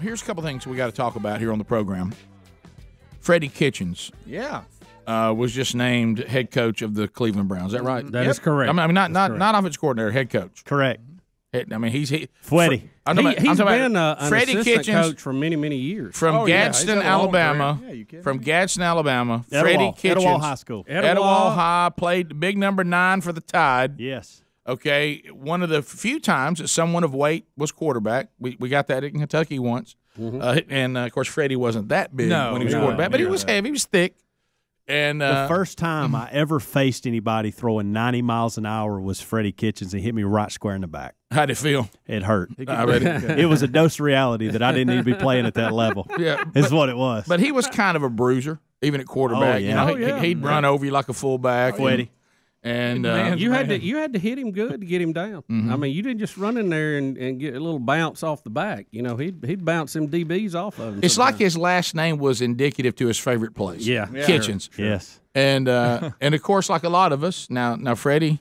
here's a couple things we got to talk about here on the program. Freddie Kitchens. Yeah. Was just named head coach of the Cleveland Browns. Is that right? That is correct. I mean, not offensive coordinator, head coach. Correct. I mean, he's Freddie. He's been an Freddie assistant Kitchens coach for many, many years. from Gadsden, Alabama. From Freddie Kitchens. Etowah High School. Etowah High, played the big number 9 for the Tide. Yes. Okay, one of the few times that someone of weight was quarterback. We got that in Kentucky once. And, of course, Freddie wasn't that big when he was quarterback, but he was heavy, he was thick. And the first time I ever faced anybody throwing 90 miles an hour was Freddie Kitchens. He hit me right square in the back. How'd it feel? It hurt. I bet It was a dose of reality that I didn't need to be playing at that level. Yeah, is what it was. But he was kind of a bruiser, even at quarterback. He'd run over you like a fullback. Freddie. And you had to hit him good to get him down. I mean, you didn't just run in there and get a little bounce off the back. You know, he'd bounce them DBs off of him. It's like his last name was indicative to his favorite place. Yeah. Kitchens. Sure. Yes. And of course, like a lot of us now, Freddie.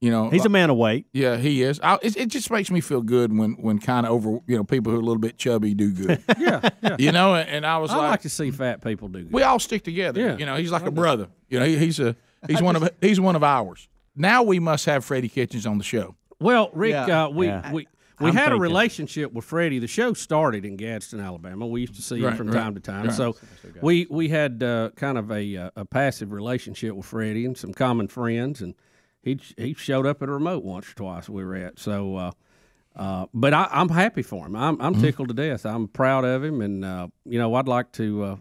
You know, he's a man of weight. Yeah, he is. It just makes me feel good when kind of over people who are a little bit chubby do good. Yeah. You know, and I like to see fat people do good. We all stick together. Yeah. You know, he's like a brother. You know, he's one of ours. Now we must have Freddie Kitchens on the show. Well, Rick, we had a relationship with Freddie. The show started in Gadsden, Alabama. We used to see him from time to time. Right. So we had kind of a passive relationship with Freddie and some common friends, and he showed up at a remote once or twice we were at. So, but I'm happy for him. I'm tickled to death. I'm proud of him, and I'd like to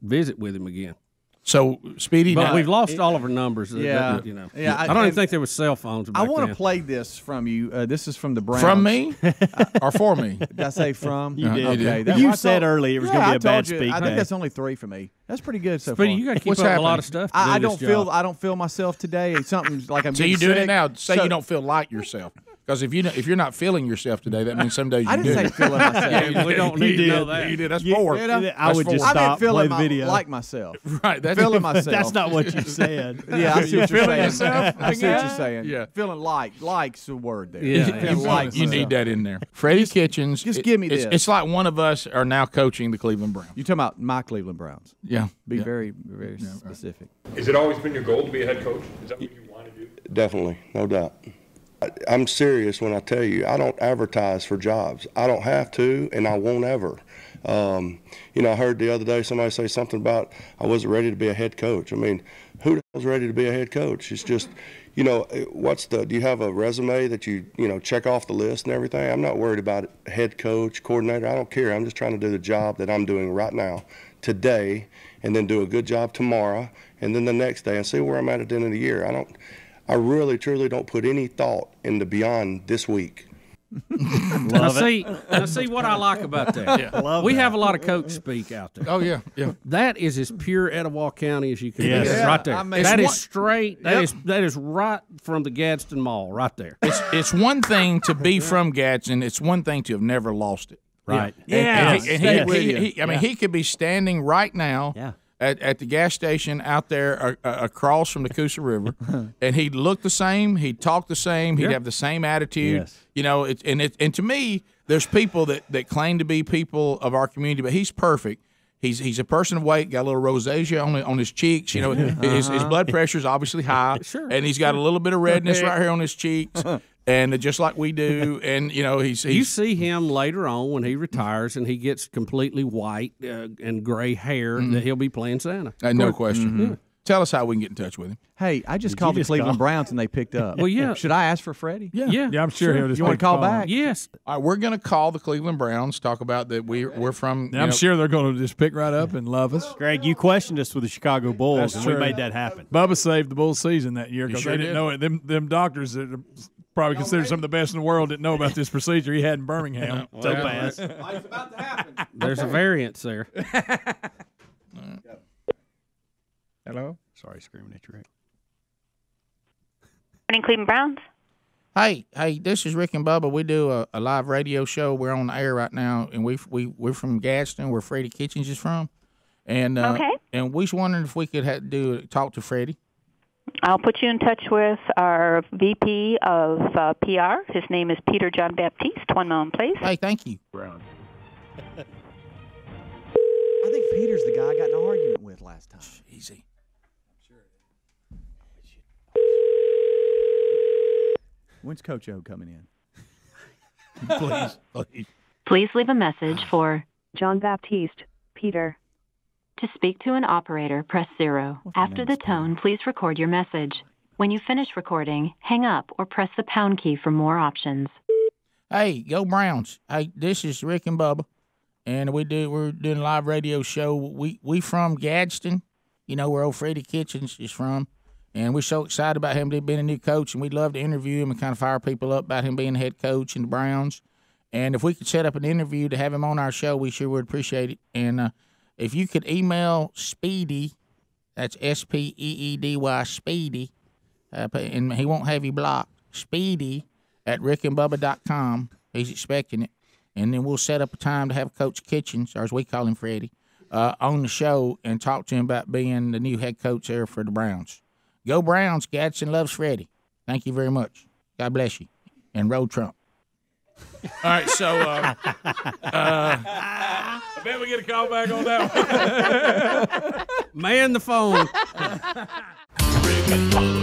visit with him again. So, Speedy, but now, we've lost all of our numbers. Yeah. I don't even think there was cell phones back I want then. to play this from you. This is from the Browns. From me? Or for me? Did I say from? You did. Okay. You said earlier it was going to be a bad speak I day. think that's only 3 for me. That's pretty good so Speedy, far. you got to keep up a lot of stuff. I don't feel myself today. It's something like I'm so getting you're doing sick. it now. Say you don't feel like yourself. Because if you're not feeling yourself today, that means some days you do. I didn't say feeling myself. We don't need to know that. You did. That's 4. I would just stop, play the video. Like myself. Right. That's feeling myself. That's not what you said. Yeah, I see what you're saying. Yourself? I see what you're saying. Yeah. Feeling like's the word there. Yeah. You need that in there. Freddie Kitchens. Just give me this. It's like one of us are now coaching the Cleveland Browns. You're talking about my Cleveland Browns. Yeah. Be very, very specific. Has it always been your goal to be a head coach? Is that what you want to do? Definitely, no doubt. I'm serious when I tell you I don't advertise for jobs. I don't have to, and I won't ever. I heard the other day somebody say something about I wasn't ready to be a head coach. I mean, who the hell's ready to be a head coach? It's just, do you have a resume that you check off the list and everything? I'm not worried about it, head coach, coordinator. I don't care. I'm just trying to do the job that I'm doing right now, today, and then do a good job tomorrow, and then the next day, and see where I'm at the end of the year. I really, truly don't put any thought into beyond this week. See what I like about that. We have a lot of coach speak out there. Oh, yeah. That is as pure Etowah County as you can Yes. get. Yeah, right there. I mean, that it's is straight. That is right from the Gadsden Mall, right there. It's one thing to be from Gadsden. It's one thing to have never lost it. Right. And Yeah. he could be standing right now at the gas station out there across from the Coosa River, and he'd look the same, he'd talk the same, he'd have the same attitude. Yes. And to me, there's people that claim to be people of our community, but he's perfect. He's a person of weight, got a little rosacea on his cheeks. His blood pressure is obviously high, and he's got a little bit of redness right here on his cheeks. And just like we do, and he's you see him later on when he retires and he gets completely white and gray hair that he'll be playing Santa. No question. Tell us how we can get in touch with him. Hey, I just called the Cleveland Browns and they picked up. Well, yeah. Should I ask for Freddie? Yeah, I'm sure he'll just. You want to call back? Yes. All right, we're going to call the Cleveland Browns. Talk about that we're from. I'm sure they're going to just pick right up and love us. Greg, you questioned us with the Chicago Bulls, That's and true. we made that happen. Bubba saved the Bulls season that year because sure they didn't know it. Them doctors that are probably considered some of the best in the world didn't know about this procedure he had in Birmingham. So fast. It's about to happen. There's a variance there. Hello? Sorry, screaming at you, Rick. Morning, Cleveland Browns. Hey, this is Rick and Bubba. We do a live radio show. We're on the air right now, and we're from Gadsden, where Freddie Kitchens is from. And Okay. And we was wondering if we could talk to Freddie. I'll put you in touch with our VP of PR. His name is Peter John Baptiste, 1 Mountain Place. Hey, thank you. I think Peter's the guy I got in an argument with last time. Easy. When's Coach O coming in? Please. Please leave a message for John Baptiste, Peter. To speak to an operator, press 0. After the tone, please record your message. When you finish recording, hang up or press the pound key for more options. Hey, go Browns. Hey, this is Rick and Bubba, and we're doing a live radio show. We from Gadsden, you know where old Freddie Kitchens is from, and we're so excited about him being a new coach, and we'd love to interview him and kind of fire people up about him being the head coach in the Browns. And if we could set up an interview to have him on our show, we sure would appreciate it. And if you could email Speedy, that's Speedy, Speedy, and he won't have you blocked, Speedy at rickandbubba.com. He's expecting it. And then we'll set up a time to have Coach Kitchens, or as we call him, Freddie, on the show and talk to him about being the new head coach there for the Browns. Go Browns. Gadsden loves Freddie. Thank you very much. God bless you. And roll Trump. All right, so I bet we get a call back on that one. Man the phone. Rick and Bubba.